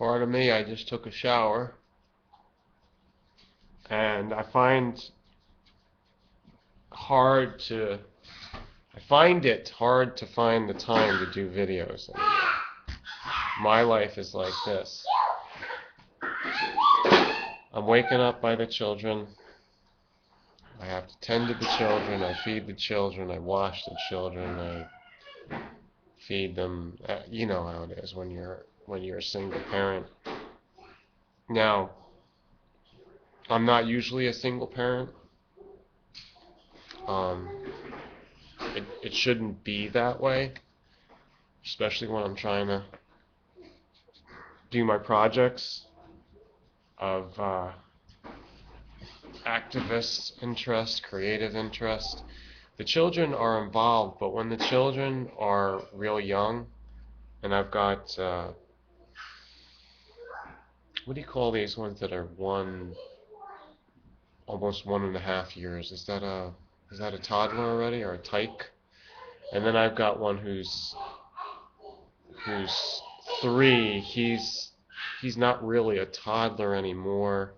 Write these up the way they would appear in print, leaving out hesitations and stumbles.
Pardon me, I just took a shower, and I find it hard to find the time to do videos anymore. My life is like this. I'm waking up by the children. I have to tend to the children. I feed the children. I wash the children. I feed them. You know how it is when you're a single parent. Now, I'm not usually a single parent. It shouldn't be that way, especially when I'm trying to do my projects of activist interest, creative interest. The children are involved, but when the children are real young, and I've got, what do you call these ones that are almost 1.5 years? Is that a toddler already, or a tyke? And then I've got one who's 3. He's not really a toddler anymore.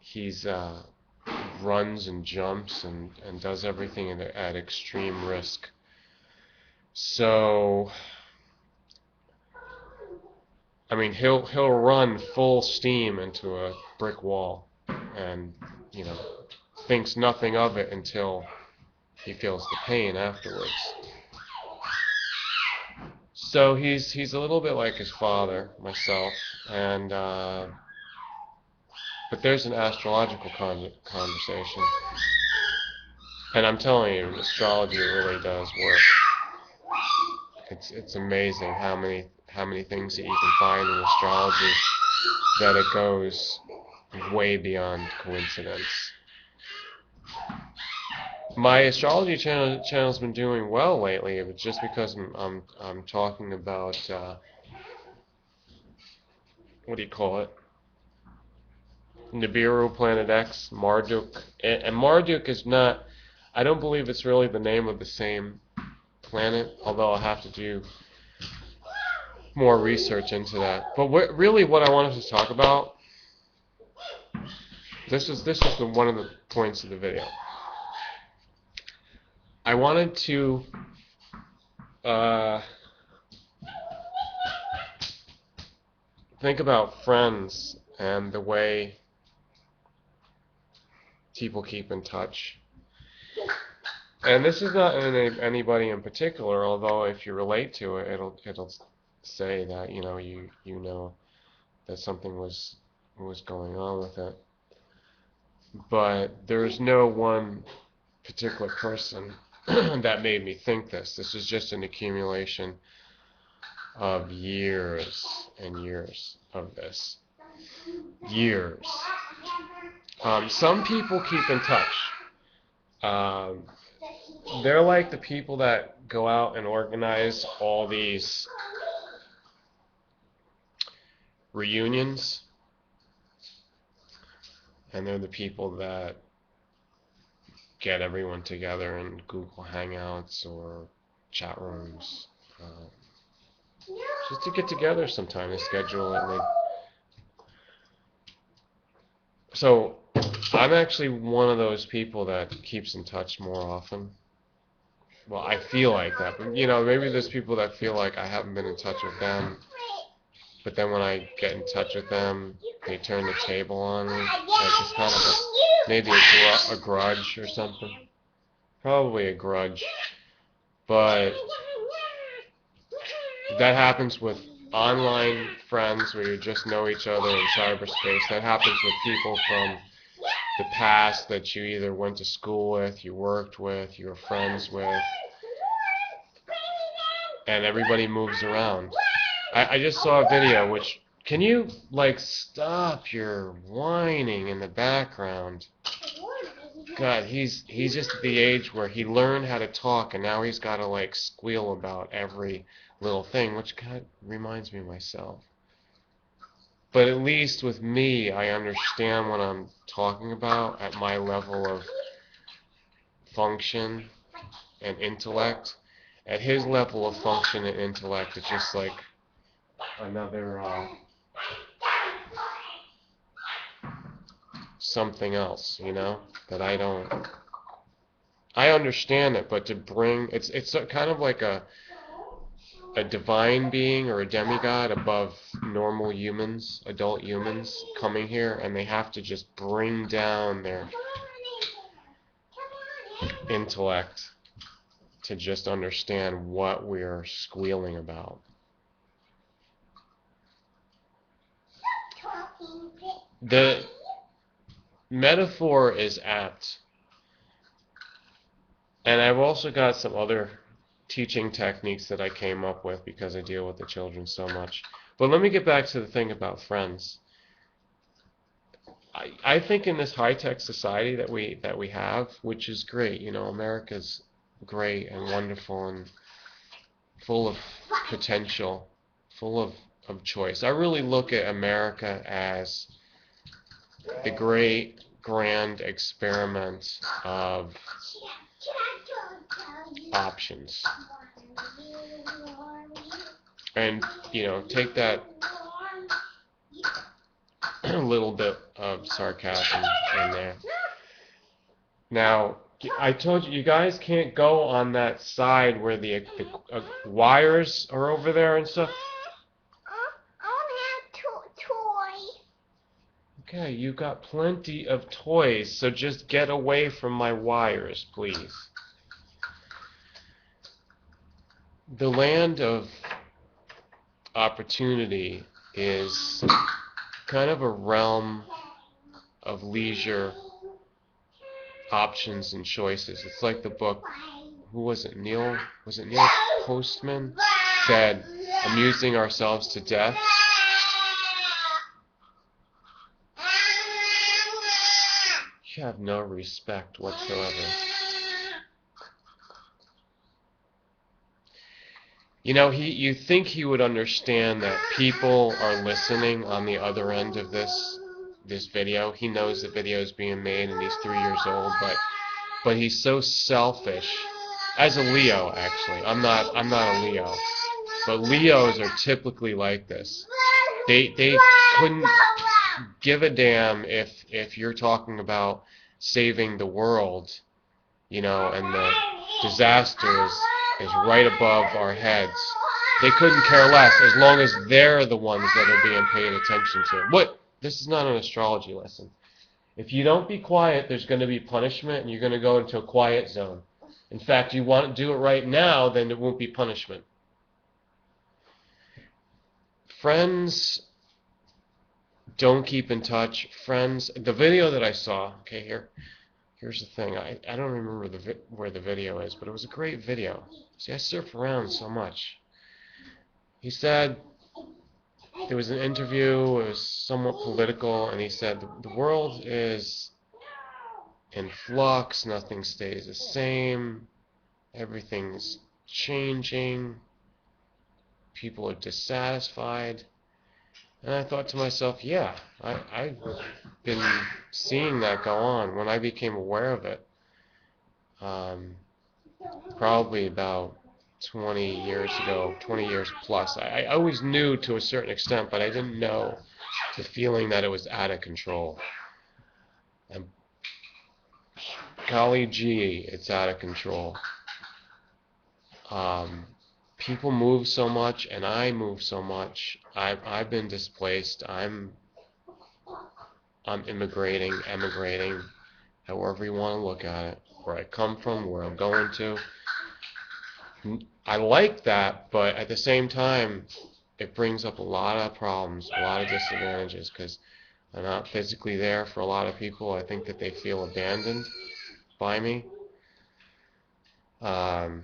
He's runs and jumps and does everything at extreme risk. So, I mean, he'll run full steam into a brick wall, and thinks nothing of it until he feels the pain afterwards. So he's a little bit like his father, myself, and but there's an astrological conversation, and I'm telling you, astrology really does work. It's amazing how many things that you can find in astrology, that it goes way beyond coincidence. My astrology channel's been doing well lately. It was just because I'm talking about what do you call it? Nibiru, Planet X, Marduk, and Marduk is not. I don't believe it's really the name of the same planet, although I'll have to do more research into that. But really, what I wanted to talk about. This is one of the points of the video. I wanted to think about friends and the way people keep in touch. And this is not anybody in particular, although if you relate to it, it'll say that you know that something was going on with it. But there's no one particular person that made me think this. This is just an accumulation of years and years of this. Years. Some people keep in touch. They're like the people that go out and organize all these reunions. And they're the people that get everyone together in Google Hangouts or chat rooms, just to get together sometime. They schedule it. So I'm actually one of those people that keeps in touch more often. Well, I feel like that, but maybe there's people that feel like I haven't been in touch with them. But then when I get in touch with them, they turn the table on me. Like it's kind of maybe a grudge or something. Probably a grudge. But that happens with online friends where you just know each other in cyberspace. That happens with people from the past that you either went to school with, you worked with, you were friends with. And everybody moves around. I just saw a video which, can you stop your whining in the background? God, he's just at the age where he learned how to talk and now he's got to squeal about every little thing, which kind of reminds me of myself. But at least with me, I understand what I'm talking about at my level of function and intellect. At his level of function and intellect, it's just like another something else, you know, that I don't. I understand it, but to bring it's kind of like a divine being or a demigod above normal humans, adult humans coming here, and they have to just bring down their intellect to just understand what we're squealing about. The metaphor is apt, and I've also got some other teaching techniques that I came up with because I deal with the children so much. But let me get back to the thing about friends. I think in this high-tech society that we have, which is great, you know, America's great and wonderful and full of potential, full of choice. I really look at America as the great grand experiment of options. And, you know, take that little bit of sarcasm in there. Now, I told you, you guys can't go on that side where the wires are over there and stuff. I want to have toy. Okay, you got plenty of toys, so just get away from my wires, please. The land of opportunity is kind of a realm of leisure, options, and choices. It's like the book, who was it, Neil Postman said, amusing ourselves to death. You have no respect whatsoever. You know, you think he would understand that people are listening on the other end of this video. He knows the video is being made and he's 3 years old, but he's so selfish. As a Leo, actually. I'm not a Leo. But Leos are typically like this. They couldn't give a damn if you're talking about saving the world, you know, and the disaster is right above our heads. They couldn't care less as long as they're the ones that are being paid attention to. What? This is not an astrology lesson. If you don't be quiet, there's going to be punishment, and you're going to go into a quiet zone. In fact, you want to do it right now, then it won't be punishment. Friends don't keep in touch. Friends, the video that I saw, okay, here's the thing. I don't remember where the video is, but it was a great video. See, I surf around so much. He said, there was an interview, it was somewhat political, and he said, the world is in flux, nothing stays the same, everything's changing, people are dissatisfied. And I thought to myself, yeah, I've been seeing that go on. When I became aware of it, probably about 20 years ago, 20 years plus. I always knew to a certain extent, but I didn't know the feeling that it was out of control. And golly gee, it's out of control. People move so much, and I move so much. I've been displaced. I'm emigrating, however you want to look at it. Where I come from, where I'm going to. I like that, but at the same time, it brings up a lot of problems, a lot of disadvantages, because I'm not physically there for a lot of people. I think that they feel abandoned by me. I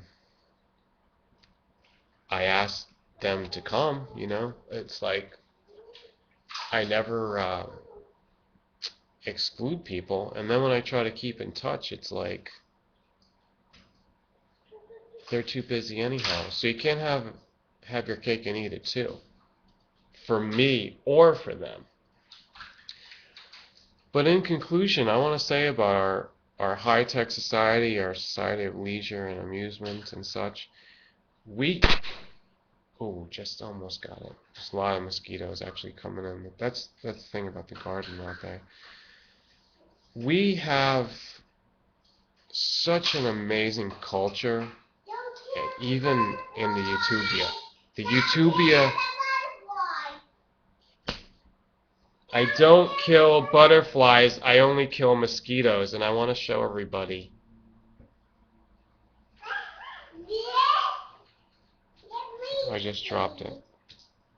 asked them to come, you know. It's like I never exclude people, and then when I try to keep in touch, it's like they're too busy anyhow. So you can't have your cake and eat it too, for me or for them. But in conclusion, I want to say about our high-tech society, our society of leisure and amusement and such, we Oh, just almost got it. There's a lot of mosquitoes actually coming in. That's the thing about the garden all day. We have such an amazing culture, even in the Utopia. The Utopia, I don't kill butterflies, I only kill mosquitoes, and I want to show everybody. I just dropped it.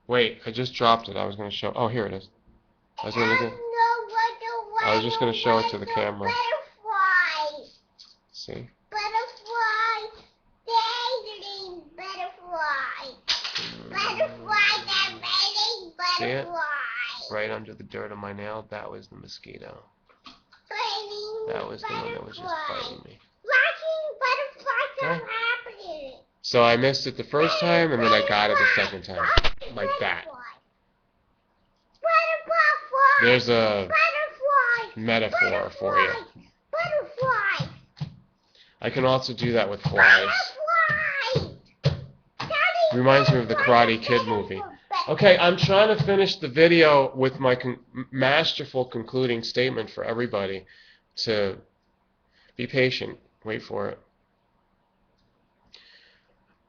Wait, I just dropped it. I was going to show. Oh, here it is. I was just going to show it to the camera. See? Butterfly. Daydream butterfly. Butterfly, they're mating butterfly. See it? Right under the dirt of my nail. That was the mosquito. That was the one that was just biting me. Watching butterflies are happening. So I missed it the first time, and then I got it the second time. Like that. There's a metaphor for you. Butterfly. I can also do that with flies. Reminds me of the Karate Kid movie. Okay, I'm trying to finish the video with my masterful concluding statement for everybody. To be patient. Wait for it.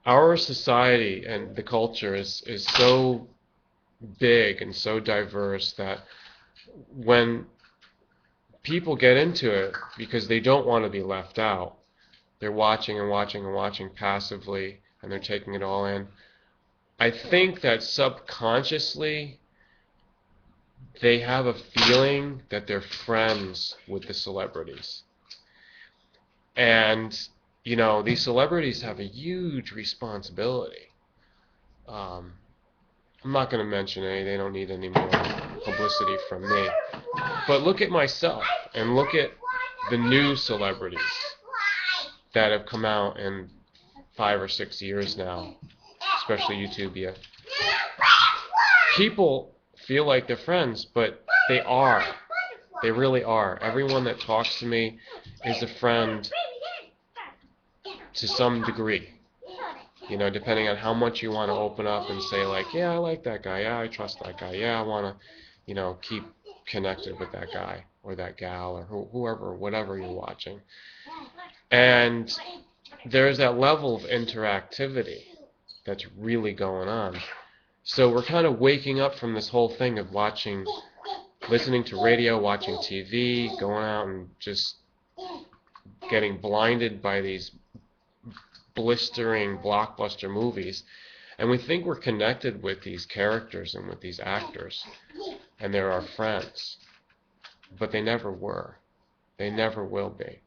Our society and the culture is so big and so diverse that when people get into it because they don't want to be left out, they're watching and watching and watching passively, and they're taking it all in. I think that subconsciously they have a feeling that they're friends with the celebrities. And, you know, these celebrities have a huge responsibility. I'm not going to mention any. They don't need any more publicity from me. But look at myself and look at the new celebrities that have come out in 5 or 6 years now, especially Utopia. People feel like they're friends, but they are. They really are. Everyone that talks to me is a friend to some degree. You know, depending on how much you want to open up and say, like, yeah, I like that guy. Yeah, I trust that guy. Yeah, I want to, you know, keep connected with that guy or that gal or whoever, whatever you're watching. And there's that level of interactivity that's really going on. So we're kind of waking up from this whole thing of watching, listening to radio, watching TV, going out and just getting blinded by these blistering blockbuster movies, and we think we're connected with these characters and with these actors, and they're our friends, but they never were. They never will be.